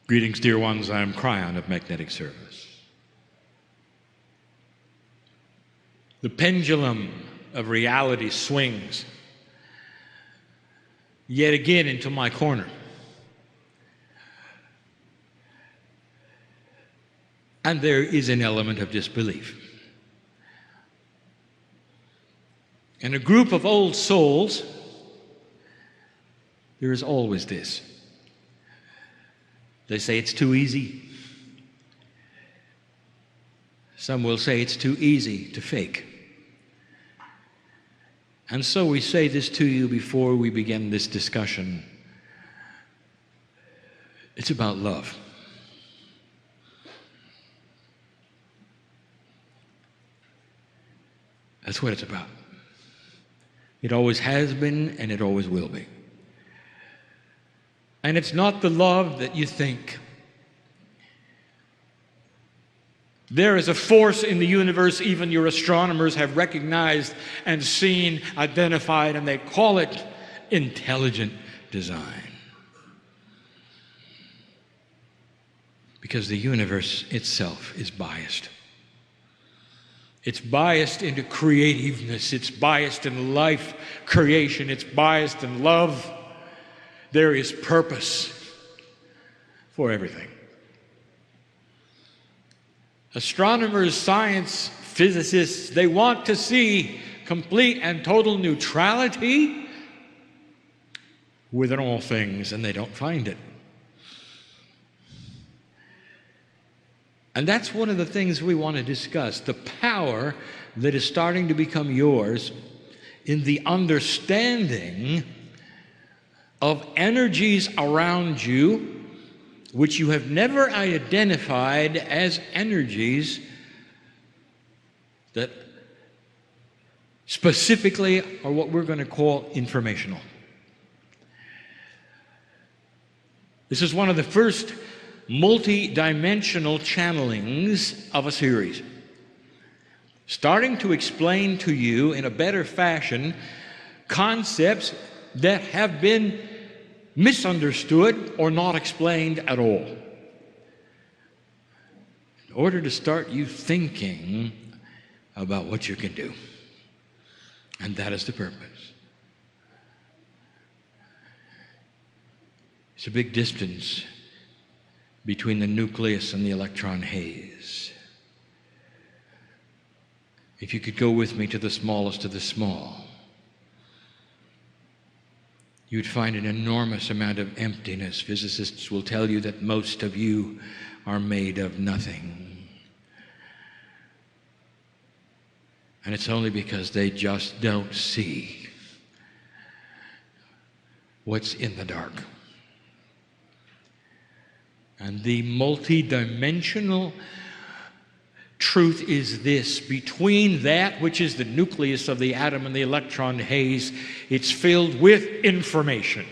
Greetings, dear ones. I am Kryon of Magnetic Service. The pendulum of reality swings yet again into my corner. And there is an element of disbelief. In a group of old souls, there is always this. They say it's too easy. Some will say it's too easy to fake. And so we say this to you before we begin this discussion. It's about love. That's what it's about. It always has been, and it always will be. And it's not the love that you think. There is a force in the universe even your astronomers have recognized and seen, identified, and they call it intelligent design. Because the universe itself is biased. It's biased into creativeness. It's biased in life creation. It's biased in love. There is purpose for everything. Astronomers, science, physicists, they want to see complete and total neutrality within all things, and they don't find it. And that's one of the things we want to discuss, the power that is starting to become yours in the understanding of energies around you which you have never identified as energies that specifically are what we're going to call informational. This is one of the first multi-dimensional channelings of a series, starting to explain to you in a better fashion concepts that have been misunderstood or not explained at all, in order to start you thinking about what you can do. And that is the purpose. It's a big distance between the nucleus and the electron haze. If you could go with me to the smallest of the small, you'd find an enormous amount of emptiness. Physicists will tell you that most of you are made of nothing. And it's only because they just don't see what's in the dark. And the multidimensional truth is this: between that which is the nucleus of the atom and the electron haze, it's filled with information,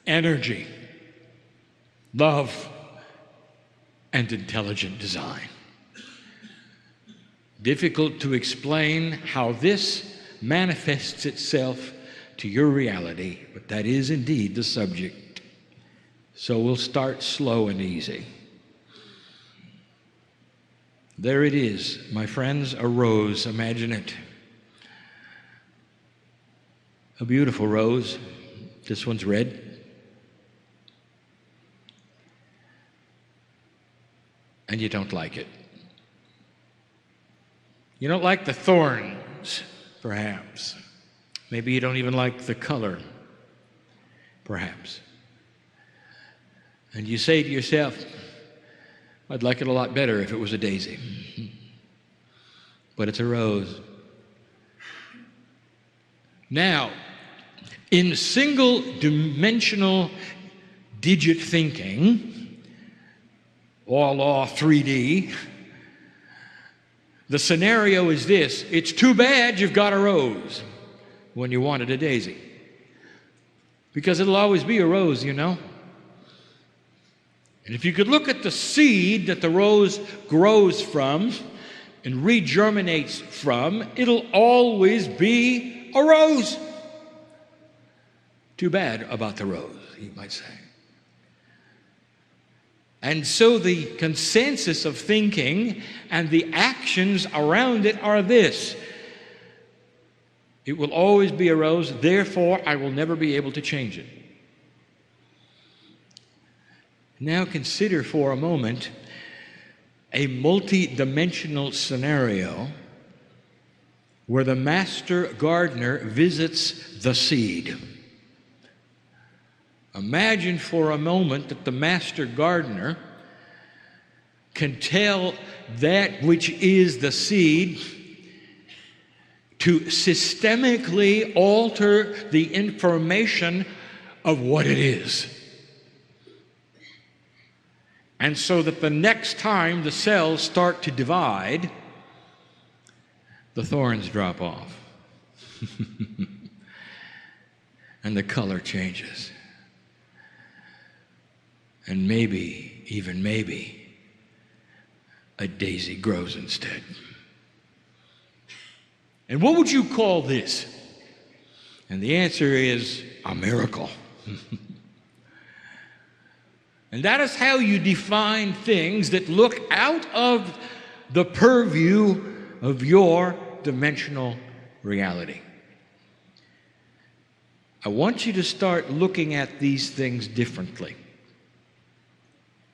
energy, love, and intelligent design. Difficult to explain how this manifests itself to your reality, but that is indeed the subject. So we'll start slow and easy. There it is, my friends, a rose. Imagine it. A beautiful rose. This one's red. And you don't like it. You don't like the thorns, perhaps. Maybe you don't even like the color, perhaps. And you say to yourself, I'd like it a lot better if it was a daisy. But it's a rose. Now, in single-dimensional digit thinking, or law 3D, the scenario is this: it's too bad you've got a rose when you wanted a daisy. Because it'll always be a rose, you know. And if you could look at the seed that the rose grows from and regerminates from, it'll always be a rose. Too bad about the rose, you might say. And so the consensus of thinking and the actions around it are this: it will always be a rose, therefore I will never be able to change it. Now consider for a moment a multi-dimensional scenario where the master gardener visits the seed. Imagine for a moment that the master gardener can tell that which is the seed to systemically alter the information of what it is. And so that the next time the cells start to divide, the thorns drop off. And the color changes. And maybe, even maybe, a daisy grows instead. And what would you call this? And the answer is a miracle. And that is how you define things that look out of the purview of your dimensional reality. I want you to start looking at these things differently.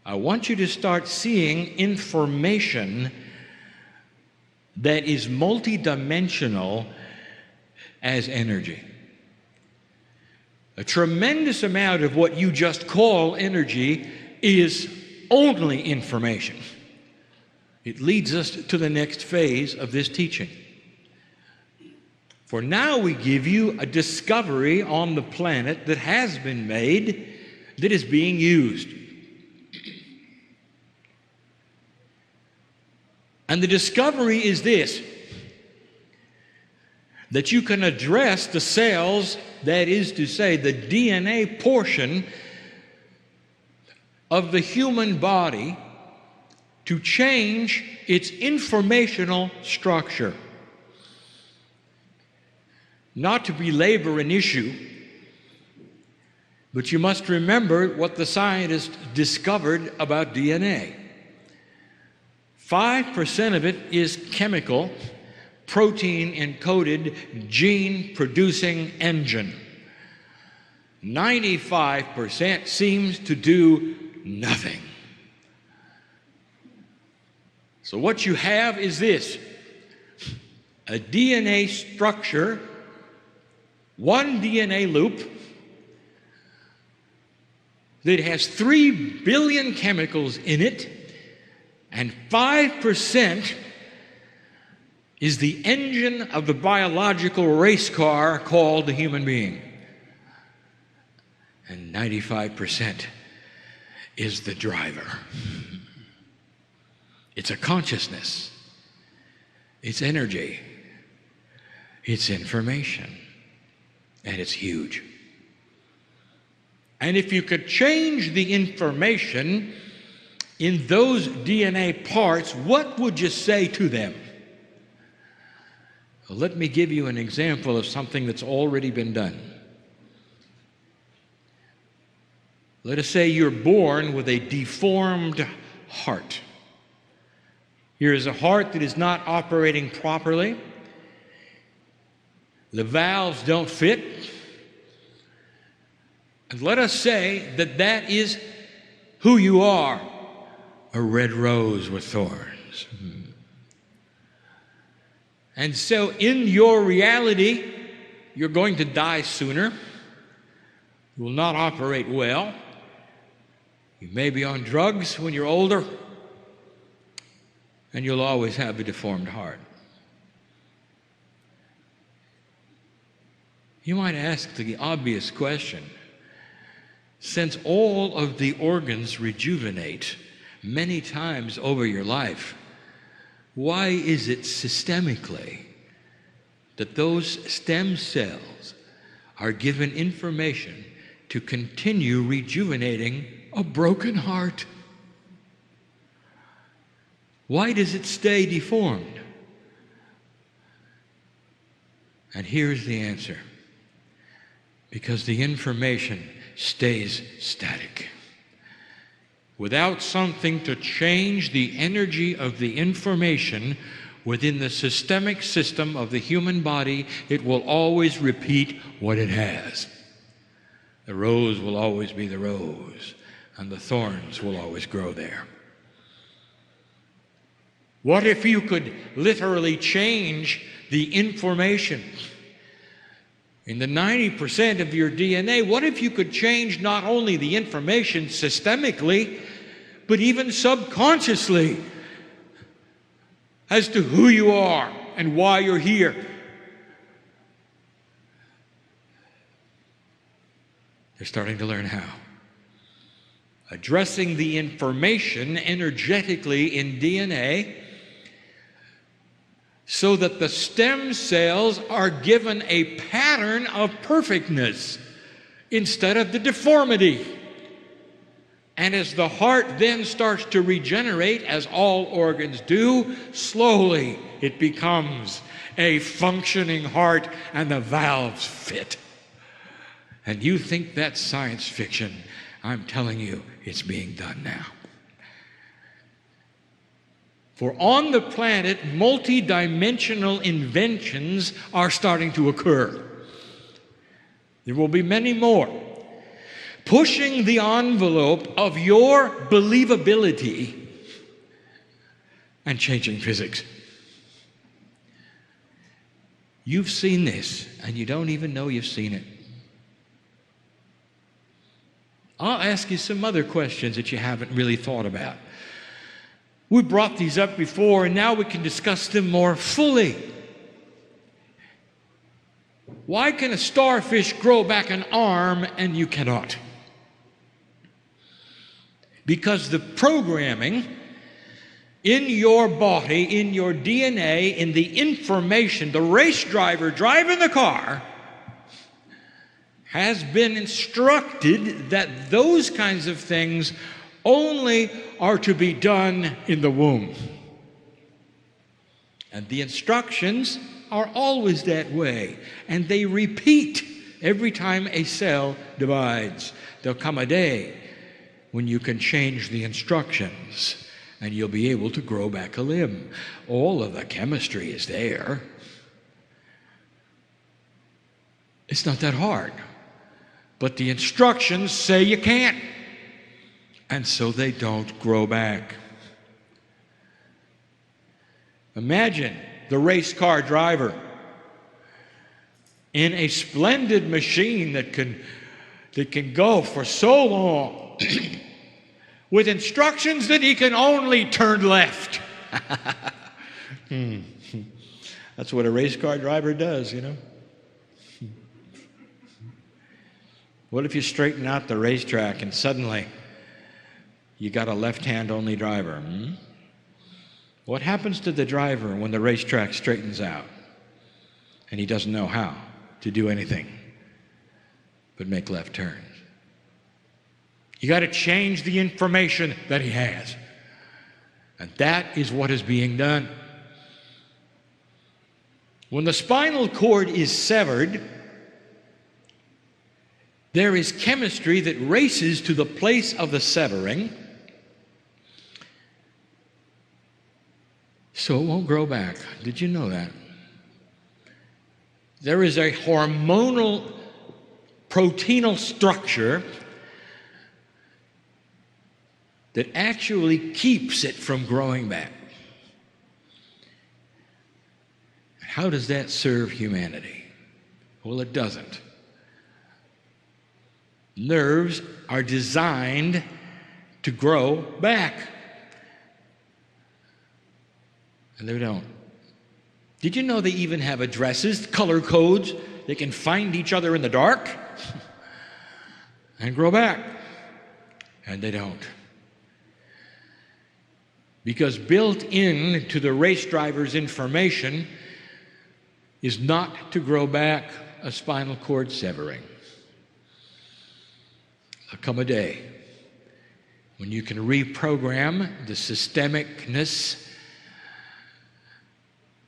I want you to start seeing information that is multidimensional as energy. A tremendous amount of what you just call energy is only information. It leads us to the next phase of this teaching. For now we give you a discovery on the planet that has been made, that is being used. And the discovery is this: that you can address the cells, that is to say, the DNA portion of the human body, to change its informational structure. Not to belabor an issue, but you must remember what the scientists discovered about DNA. 5% of it is chemical, protein-encoded, gene-producing engine. 95% seems to do nothing. So what you have is this: a DNA structure, one DNA loop that has 3 billion chemicals in it, and 5% is the engine of the biological race car called the human being. And 95% is the driver. It's a consciousness. It's energy. It's information. And it's huge. And if you could change the information in those DNA parts, what would you say to them? Well, let me give you an example of something that's already been done. Let us say you're born with a deformed heart. Here is a heart that is not operating properly. The valves don't fit. And let us say that that is who you are, a red rose with thorns. And so in your reality, you're going to die sooner. You will not operate well. You may be on drugs when you're older, and you'll always have a deformed heart. You might ask the obvious question: since all of the organs rejuvenate many times over your life, why is it systemically that those stem cells are given information to continue rejuvenating a broken heart? Why does it stay deformed? And here's the answer: because the information stays static. without something to change the energy of the information within the systemic system of the human body, it will always repeat what it has. The rose will always be the rose, and the thorns will always grow there. What if you could literally change the information in the 90% of your DNA? What if you could change not only the information systemically, but even subconsciously as to who you are and why you're here? They're starting to learn how. Addressing the information energetically in DNA so that the stem cells are given a pattern of perfectness instead of the deformity. And as the heart then starts to regenerate, as all organs do, slowly it becomes a functioning heart and the valves fit. And you think that's science fiction. I'm telling you, it's being done now. For on the planet, multi-dimensional inventions are starting to occur. There will be many more, pushing the envelope of your believability and changing physics. You've seen this, and you don't even know you've seen it. I'll ask you some other questions that you haven't really thought about. We brought these up before, and now we can discuss them more fully. Why can a starfish grow back an arm and you cannot? Because the programming in your body, in your DNA, in the information, the race driver driving the car has been instructed that those kinds of things only are to be done in the womb. And the instructions are always that way, and they repeat every time a cell divides. There'll come a day when you can change the instructions and you'll be able to grow back a limb. All of the chemistry is there. It's not that hard. But the instructions say you can't. And so they don't grow back. Imagine the race car driver in a splendid machine that can go for so long with instructions that he can only turn left. That's what a race car driver does, you know. What if you straighten out the racetrack and suddenly you got a left-hand only driver? What happens to the driver when the racetrack straightens out and he doesn't know how to do anything but make left turns? You got to change the information that he has. And that is what is being done. When the spinal cord is severed, there is chemistry that races to the place of the severing, so it won't grow back. Did you know that? There is a hormonal proteinal structure that actually keeps it from growing back. How does that serve humanity? Well, it doesn't. Nerves are designed to grow back. And they don't. Did you know they even have addresses, color codes? They can find each other in the dark and grow back. And they don't. Because built into the race driver's information is not to grow back a spinal cord severing. There'll come a day when you can reprogram the systemicness.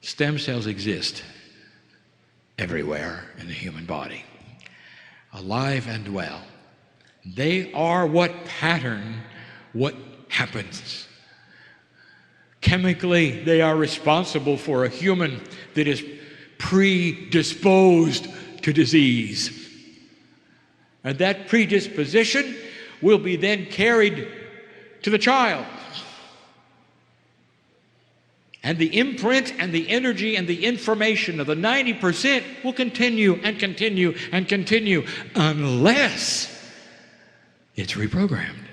Stem cells exist everywhere in the human body, alive and well. They are what pattern what happens. Chemically, they are responsible for a human that is predisposed to disease. And that predisposition will be then carried to the child. And the imprint and the energy and the information of the 90% will continue and continue and continue unless it's reprogrammed.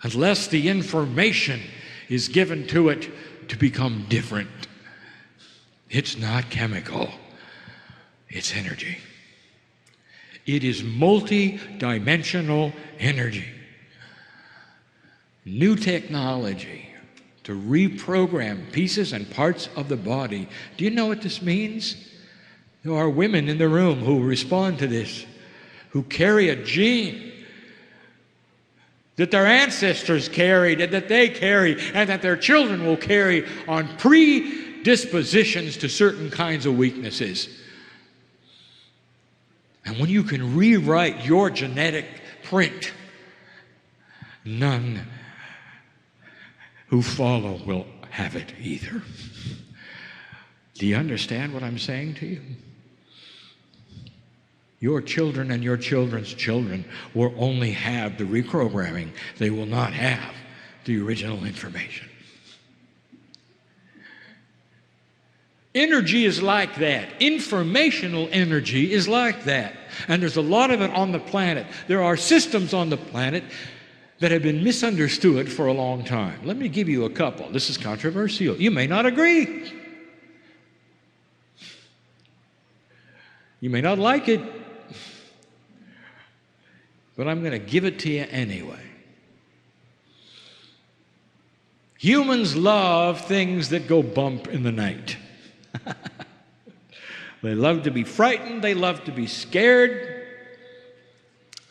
Unless the information is given to it to become different. It's not chemical, it's energy. It is multi-dimensional energy. New technology to reprogram pieces and parts of the body. Do you know what this means? There are women in the room who respond to this, who carry a gene that their ancestors carried and that they carry and that their children will carry on predispositions to certain kinds of weaknesses. And when you can rewrite your genetic print, none who follow will have it either. Do you understand what I'm saying to you? Your children and your children's children will only have the reprogramming. They will not have the original information. Energy is like that. Informational energy is like that. And there's a lot of it on the planet. There are systems on the planet that have been misunderstood for a long time. Let me give you a couple. This is controversial. You may not agree. You may not like it. But I'm going to give it to you anyway. Humans love things that go bump in the night. They love to be frightened. They love to be scared.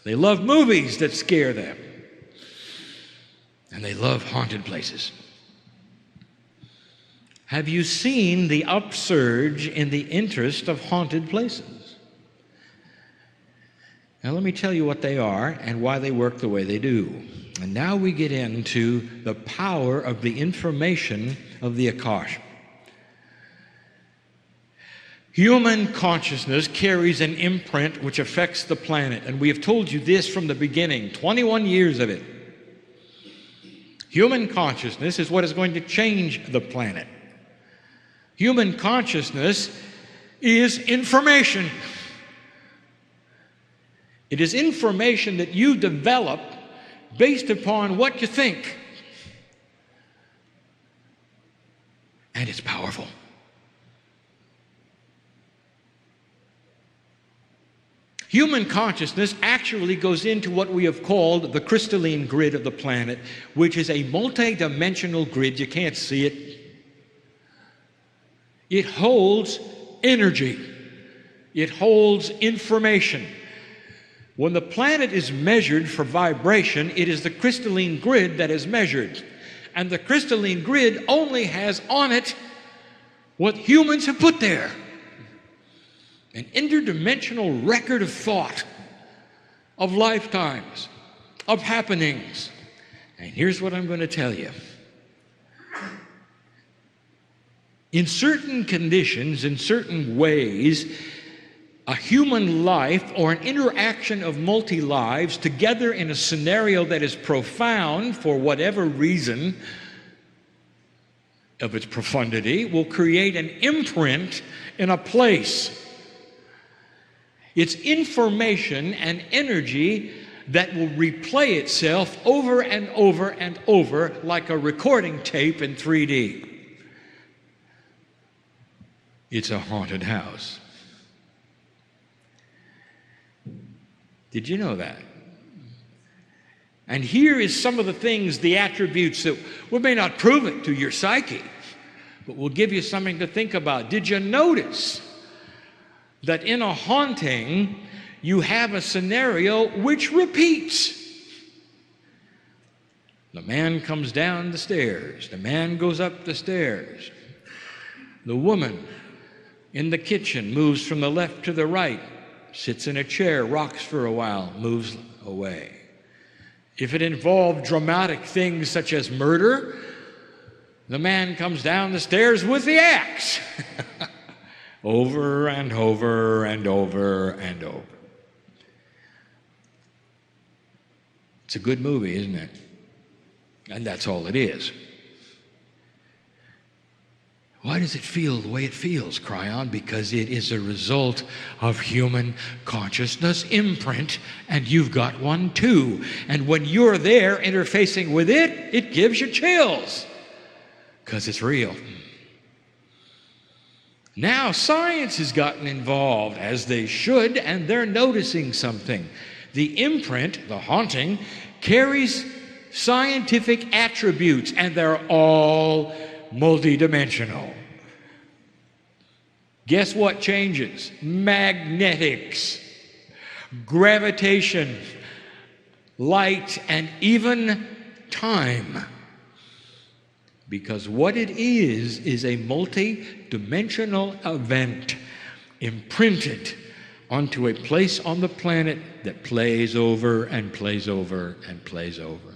They love movies that scare them. And they love haunted places. Have you seen the upsurge in the interest of haunted places? Now let me tell you what they are and why they work the way they do. And now we get into the power of the information of the Akash. Human consciousness carries an imprint which affects the planet. And we have told you this from the beginning, 21 years of it. Human consciousness is what is going to change the planet. Human consciousness is information. It is information that you develop based upon what you think. And it's powerful. Human consciousness actually goes into what we have called the crystalline grid of the planet, which is a multi-dimensional grid. You can't see it. It holds energy. It holds information. When the planet is measured for vibration, it is the crystalline grid that is measured. And the crystalline grid only has on it what humans have put there. An interdimensional record of thought, of lifetimes, of happenings. And here's what I'm going to tell you. In certain conditions, in certain ways, a human life or an interaction of multi-lives together in a scenario that is profound for whatever reason of its profundity will create an imprint in a place. It's information and energy that will replay itself over and over and over like a recording tape in 3D. It's a haunted house. Did you know that? And here is some of the things, the attributes that we may not prove it to your psyche, but we'll give you something to think about. Did you notice that in a haunting, you have a scenario which repeats? The man comes down the stairs. The man goes up the stairs. The woman in the kitchen moves from the left to the right, sits in a chair, rocks for a while, moves away. If it involved dramatic things such as murder, the man comes down the stairs with the axe. Over and over and over and over. It's a good movie, isn't it? And that's all it is. Why does it feel the way it feels, Kryon? Because it is a result of human consciousness imprint, and you've got one too. And when you're there interfacing with it, it gives you chills, because it's real. Now science has gotten involved, as they should, and they're noticing something. The imprint, the haunting, carries scientific attributes, and they're all multidimensional. Guess what changes? Magnetics, gravitation, light, and even time. Because what it is a multi-dimensional event imprinted onto a place on the planet that plays over and plays over and plays over.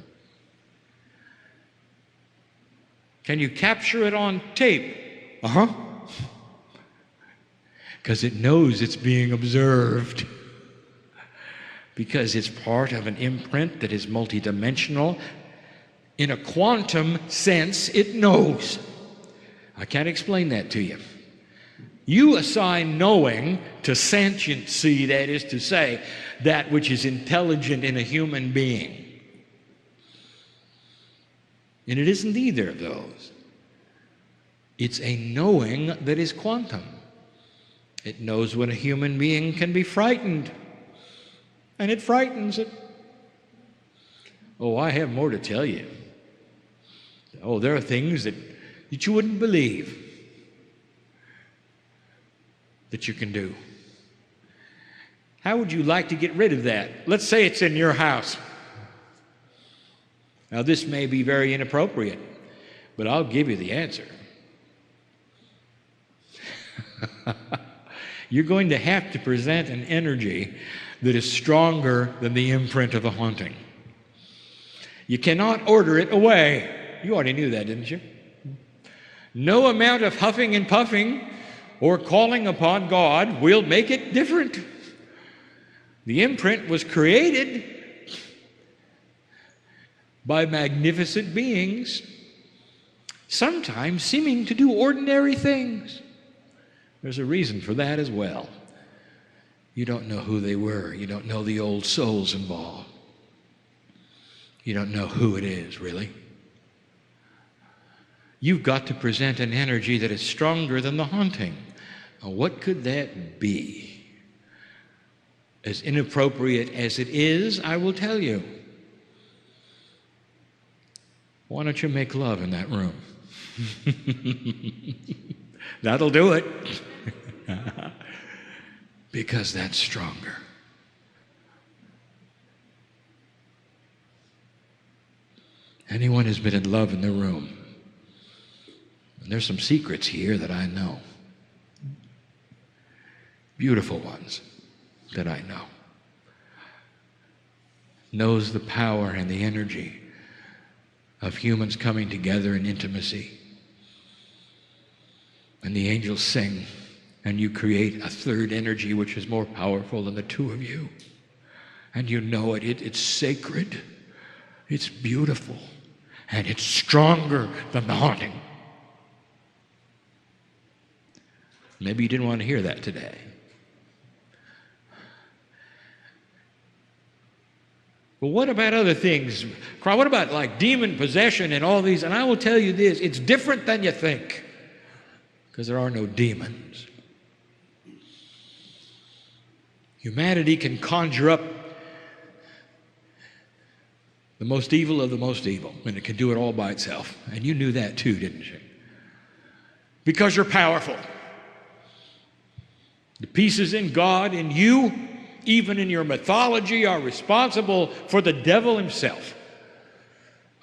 Can you capture it on tape? Uh-huh. Because it knows it's being observed. Because it's part of an imprint that is multidimensional. In a quantum sense, it knows. I can't explain that to you. You assign knowing to sentiency, that is to say, that which is intelligent in a human being. And it isn't either of those. It's a knowing that is quantum. It knows when a human being can be frightened, and it frightens it. Oh, I have more to tell you. Oh, there are things that you wouldn't believe that you can do. How would you like to get rid of that? Let's say it's in your house. Now, this may be very inappropriate, but I'll give you the answer. You're going to have to present an energy that is stronger than the imprint of the haunting. You cannot order it away. You already knew that, didn't you? No amount of huffing and puffing or calling upon God will make it different. The imprint was created by magnificent beings, sometimes seeming to do ordinary things. There's a reason for that as well. You don't know who they were. You don't know the old souls involved. You don't know who it is, really. You've got to present an energy that is stronger than the haunting. Now, what could that be? As inappropriate as it is, I will tell you. Why don't you make love in that room? That'll do it. Because that's stronger. Anyone who's been in love in the room, and there's some secrets here that I know. Beautiful ones that I know. Knows the power and the energy of humans coming together in intimacy. And the angels sing, and you create a third energy which is more powerful than the two of you. And you know it. It's sacred. It's beautiful. And it's stronger than the haunting. Maybe you didn't want to hear that today. Well, what about other things? What about like demon possession and all these? And I will tell you this, it's different than you think. Because there are no demons. Humanity can conjure up the most evil of the most evil, and it can do it all by itself. And you knew that too, didn't you? Because you're powerful. The pieces in God, in you, even in your mythology, are responsible for the devil himself.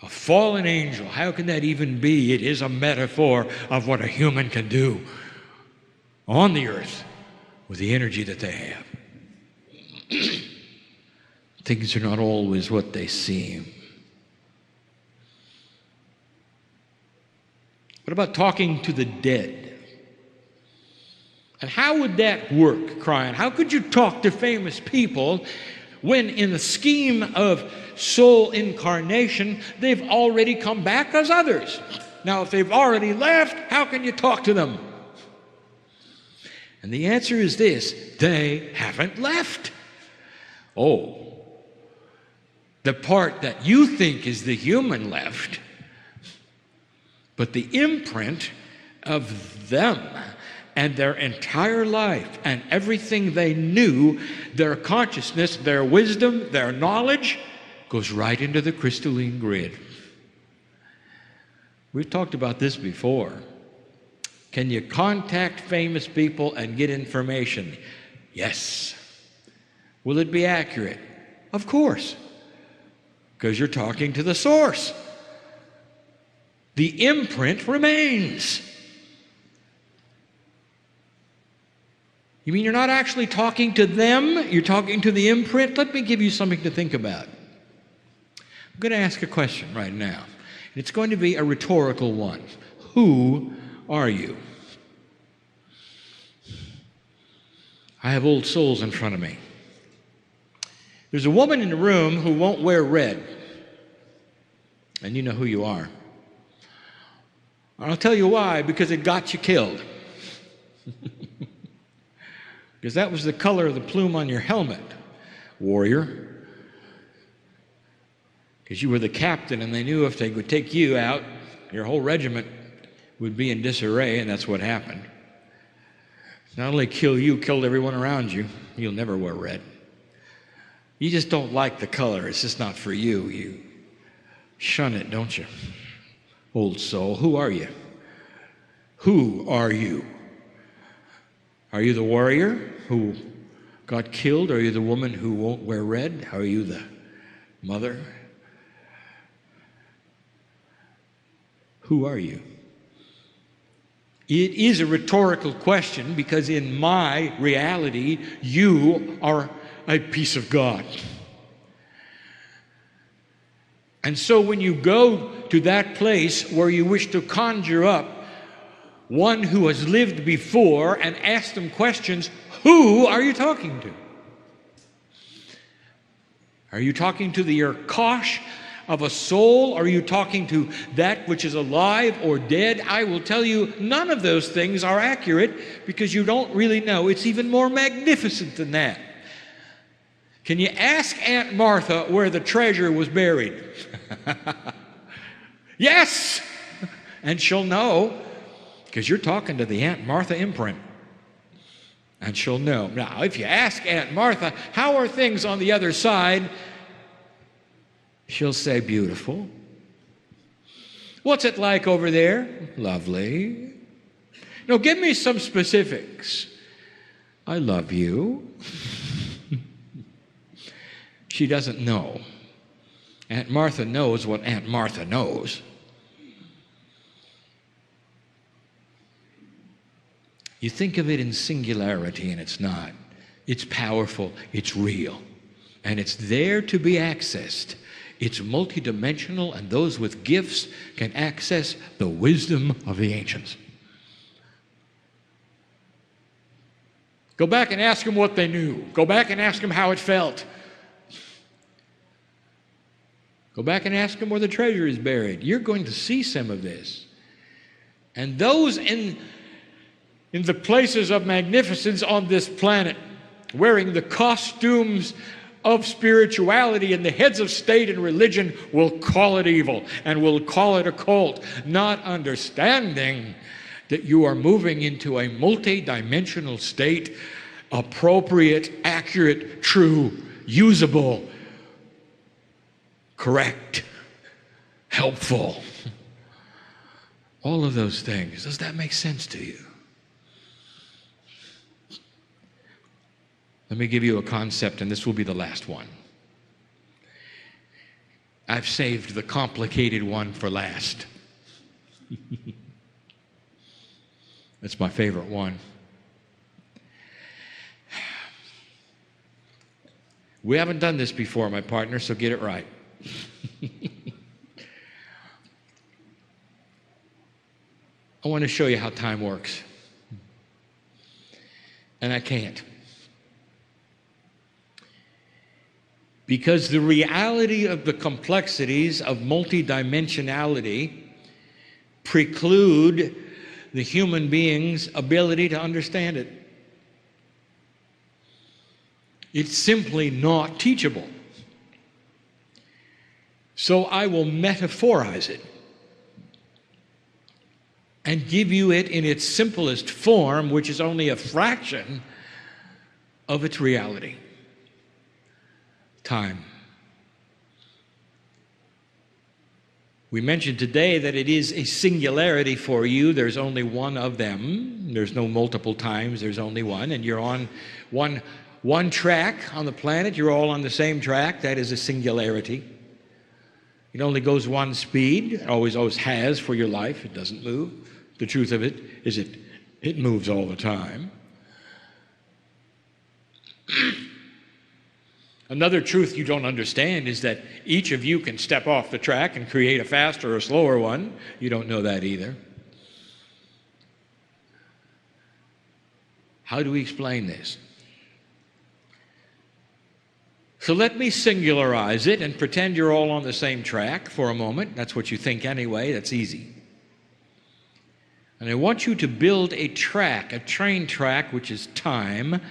A fallen angel, how can that even be? It is a metaphor of what a human can do on the earth with the energy that they have. Things are not always what they seem. What about talking to the dead? And how would that work, Kryon? How could you talk to famous people when in the scheme of soul incarnation, they've already come back as others? Now, if they've already left, how can you talk to them? And the answer is this: they haven't left. Oh, the part that you think is the human left, but the imprint of them and their entire life and everything they knew, their consciousness, their wisdom, their knowledge, goes right into the crystalline grid. We've talked about this before. Can you contact famous people and get information? Yes. Will it be accurate? Of course, because you're talking to the source. The imprint remains. You mean you're not actually talking to them? You're talking to the imprint? Let me give you something to think about. I'm going to ask a question right now. It's going to be a rhetorical one. Who are you? I have old souls in front of me. There's a woman in the room who won't wear red. And you know who you are. I'll tell you why, because it got you killed. Because that was the color of the plume on your helmet, warrior. Because you were the captain, and they knew if they would take you out, your whole regiment would be in disarray, and that's what happened. Not only kill you, killed everyone around you. You'll never wear red. You just don't like the color. It's just not for you. You shun it, don't you? Old soul, who are you? Who are you? Are you the warrior who got killed? Are you the woman who won't wear red? Are you the mother? Who are you? It is a rhetorical question because in my reality, you are a piece of God. And so when you go to that place where you wish to conjure up one who has lived before and ask them questions, who are you talking to? Are you talking to the Urkosh of a soul? Are you talking to that which is alive or dead? I will tell you, none of those things are accurate because you don't really know. It's even more magnificent than that. Can you ask Aunt Martha where the treasure was buried? Yes! And she'll know, because you're talking to the Aunt Martha imprint. And she'll know. Now, if you ask Aunt Martha, how are things on the other side? She'll say, beautiful. What's it like over there? Lovely. No, give me some specifics. I love you. She doesn't know. Aunt Martha knows what Aunt Martha knows. You think of it in singularity, and it's not. It's powerful, it's real, and it's there to be accessed. It's multidimensional, and those with gifts can access the wisdom of the ancients. Go back and ask them what they knew. Go back and ask them how it felt. Go back and ask them where the treasure is buried. You're going to see some of this. And those in the places of magnificence on this planet, wearing the costumes of spirituality, and the heads of state and religion will call it evil and will call it occult, not understanding that you are moving into a multi-dimensional state, appropriate, accurate, true, usable, correct, helpful. All of those things. Does that make sense to you? Let me give you a concept, and this will be the last one. I've saved the complicated one for last. That's my favorite one. We haven't done this before, my partner, so get it right. I want to show you how time works. And I can't. Because the reality of the complexities of multidimensionality preclude the human being's ability to understand it. It's simply not teachable. So I will metaphorize it and give you it in its simplest form, which is only a fraction of its reality. Time. We mentioned today that it is a singularity for you. There's only one of them. There's no multiple times. There's only one. And you're on one track on the planet. You're all on the same track. That is a singularity. It only goes one speed. It always has for your life. It doesn't move. The truth of it is it moves all the time. Another truth you don't understand is that each of you can step off the track and create a faster or slower one. You don't know that either. How do we explain this? So let me singularize it and pretend you're all on the same track for a moment. That's what you think anyway. That's easy. And I want you to build a track, a train track, which is time.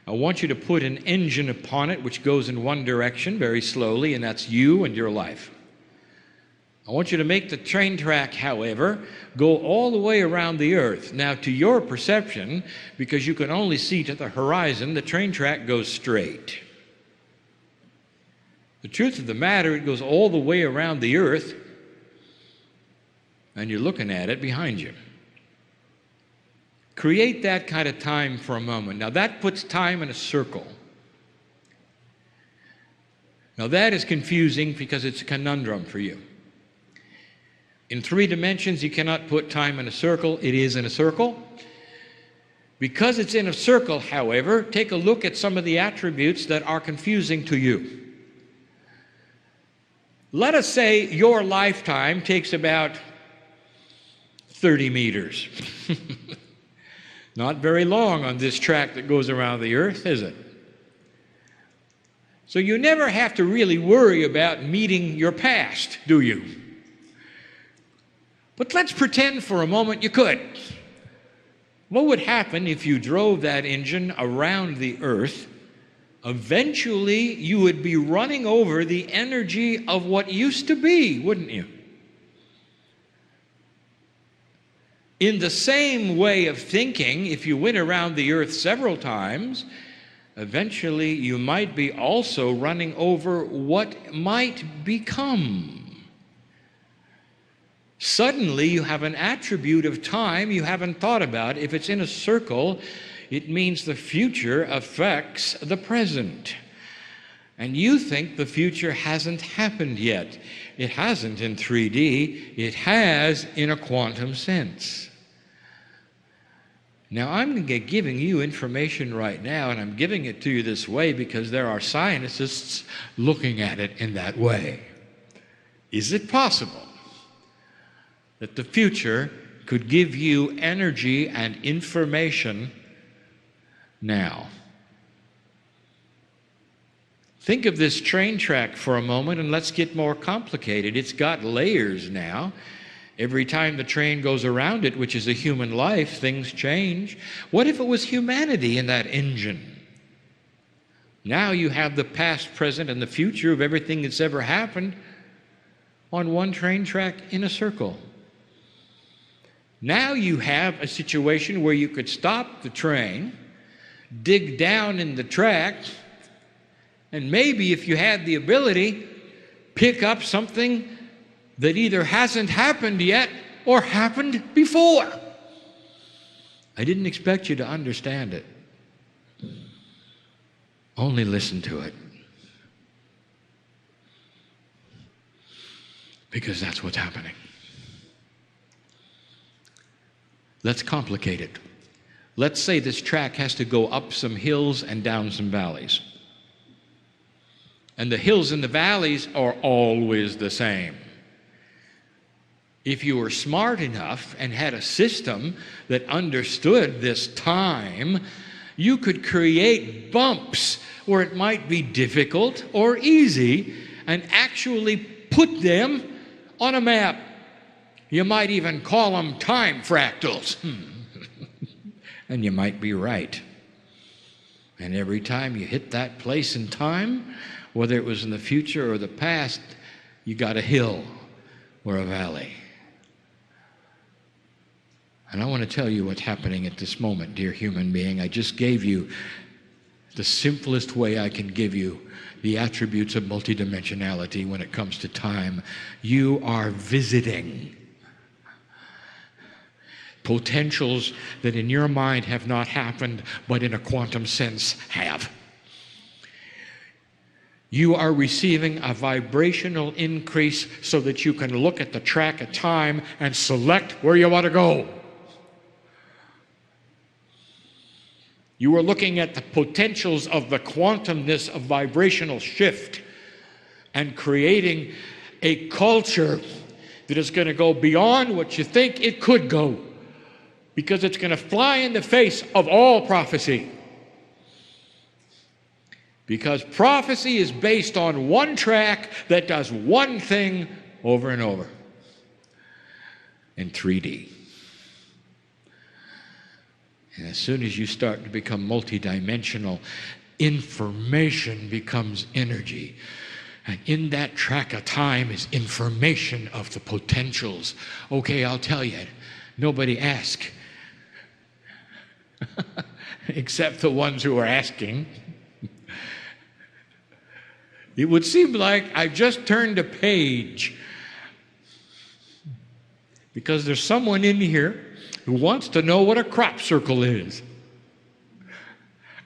I want you to put an engine upon it which goes in one direction very slowly, and that's you and your life. I want you to make the train track, however, go all the way around the earth. Now, to your perception, because you can only see to the horizon, the train track goes straight. The truth of the matter, it goes all the way around the earth, and you're looking at it behind you. Create that kind of time for a moment. Now that puts time in a circle. Now that is confusing because it's a conundrum for you. In 3 dimensions, you cannot put time in a circle. It is in a circle. Because it's in a circle, however, take a look at some of the attributes that are confusing to you. Let us say your lifetime takes about 30 meters. Not very long on this track that goes around the earth, is it? So you never have to really worry about meeting your past, do you? But let's pretend for a moment you could. What would happen if you drove that engine around the earth? Eventually, you would be running over the energy of what used to be, wouldn't you? In the same way of thinking, if you went around the earth several times, eventually you might be also running over what might become. Suddenly you have an attribute of time you haven't thought about. If it's in a circle, it means the future affects the present. And you think the future hasn't happened yet. It hasn't in 3D, it has in a quantum sense. Now, I'm giving you information right now, and I'm giving it to you this way because there are scientists looking at it in that way. Is it possible that the future could give you energy and information now? Think of this train track for a moment, and let's get more complicated. It's got layers now. Every time the train goes around it, which is a human life, things change. What if it was humanity in that engine? Now you have the past, present, and the future of everything that's ever happened on one train track in a circle. Now you have a situation where you could stop the train, dig down in the tracks, and maybe if you had the ability, pick up something that either hasn't happened yet or happened before. I didn't expect you to understand it. Only listen to it. Because that's what's happening. Let's complicate it. Let's say this track has to go up some hills and down some valleys. And the hills and the valleys are always the same. If you were smart enough and had a system that understood this time, you could create bumps where it might be difficult or easy and actually put them on a map. You might even call them time fractals. And you might be right. And every time you hit that place in time, whether it was in the future or the past, you got a hill or a valley. And I want to tell you what's happening at this moment, dear human being. I just gave you the simplest way I can give you the attributes of multidimensionality when it comes to time. You are visiting potentials that in your mind have not happened, but in a quantum sense have. You are receiving a vibrational increase so that you can look at the track of time and select where you want to go. You are looking at the potentials of the quantumness of vibrational shift and creating a culture that is going to go beyond what you think it could go, because it's going to fly in the face of all prophecy. Because prophecy is based on one track that does one thing over and over in 3D. And as soon as you start to become multidimensional, information becomes energy. And in that track of time is information of the potentials. Okay, I'll tell you, nobody asked, except the ones who are asking. It would seem like I've just turned a page, because there's someone in here who wants to know what a crop circle is.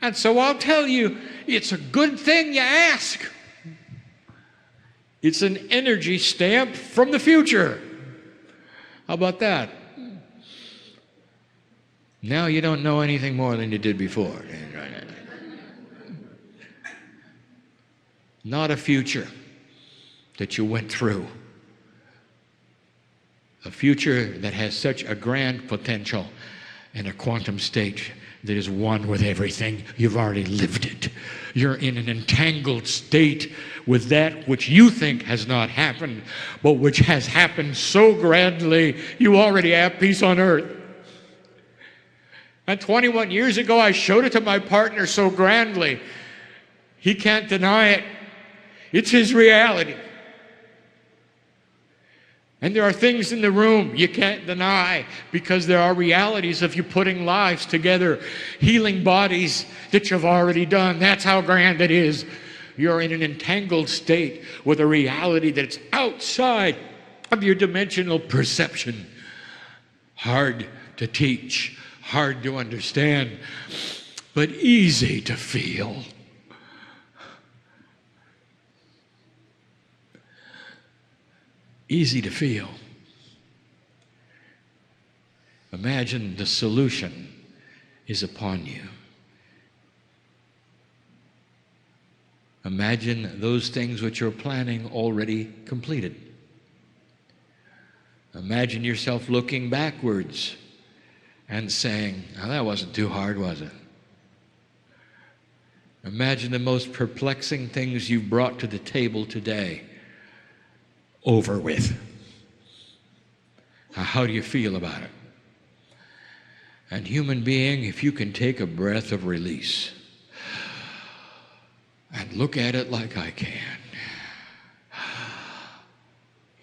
And so I'll tell you, it's a good thing you ask. It's an energy stamp from the future. How about that? Now you don't know anything more than you did before. Not a future that you went through. A future that has such a grand potential and a quantum state that is one with everything. You've already lived it. You're in an entangled state with that which you think has not happened, but which has happened so grandly, you already have peace on earth. And 21 years ago, I showed it to my partner so grandly. He can't deny it. It's his reality. And there are things in the room you can't deny, because there are realities of you putting lives together, healing bodies that you've already done. That's how grand it is. You're in an entangled state with a reality that's outside of your dimensional perception. Hard to teach, hard to understand, but easy to feel. Easy to feel. Imagine the solution is upon you. Imagine those things which you're planning already completed. Imagine yourself looking backwards and saying, oh, that wasn't too hard, was it? Imagine the most perplexing things you've brought to the table today over with. How do you feel about it? And human being, if you can take a breath of release and look at it like I can,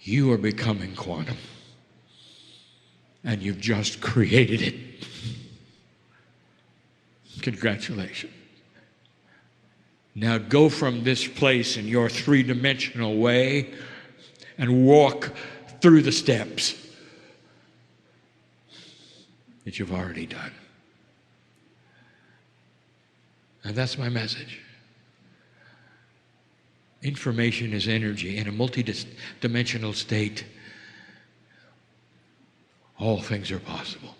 you are becoming quantum. And you've just created it. Congratulations. Now go from this place in your three-dimensional way and walk through the steps that you've already done. And that's my message. Information is energy. In a multi-dimensional state, all things are possible.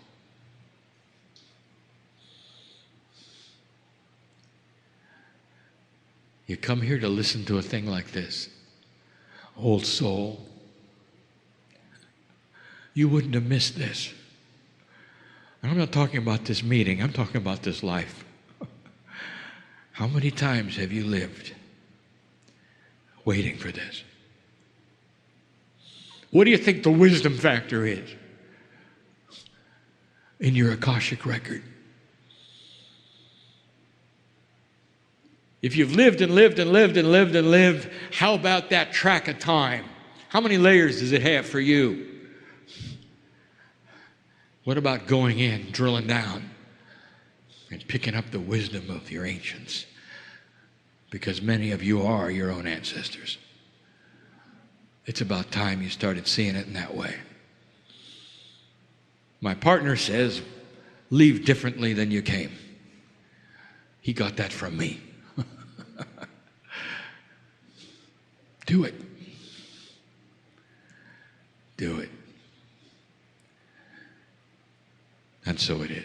You come here to listen to a thing like this. Old soul, you wouldn't have missed this. And I'm not talking about this meeting, I'm talking about this life. How many times have you lived waiting for this? What do you think the wisdom factor is in your Akashic record? If you've lived and lived and lived and lived and lived, how about that track of time? How many layers does it have for you? What about going in, drilling down, and picking up the wisdom of your ancients? Because many of you are your own ancestors. It's about time you started seeing it in that way. My partner says, leave differently than you came. He got that from me. Do it. Do it. And so it is.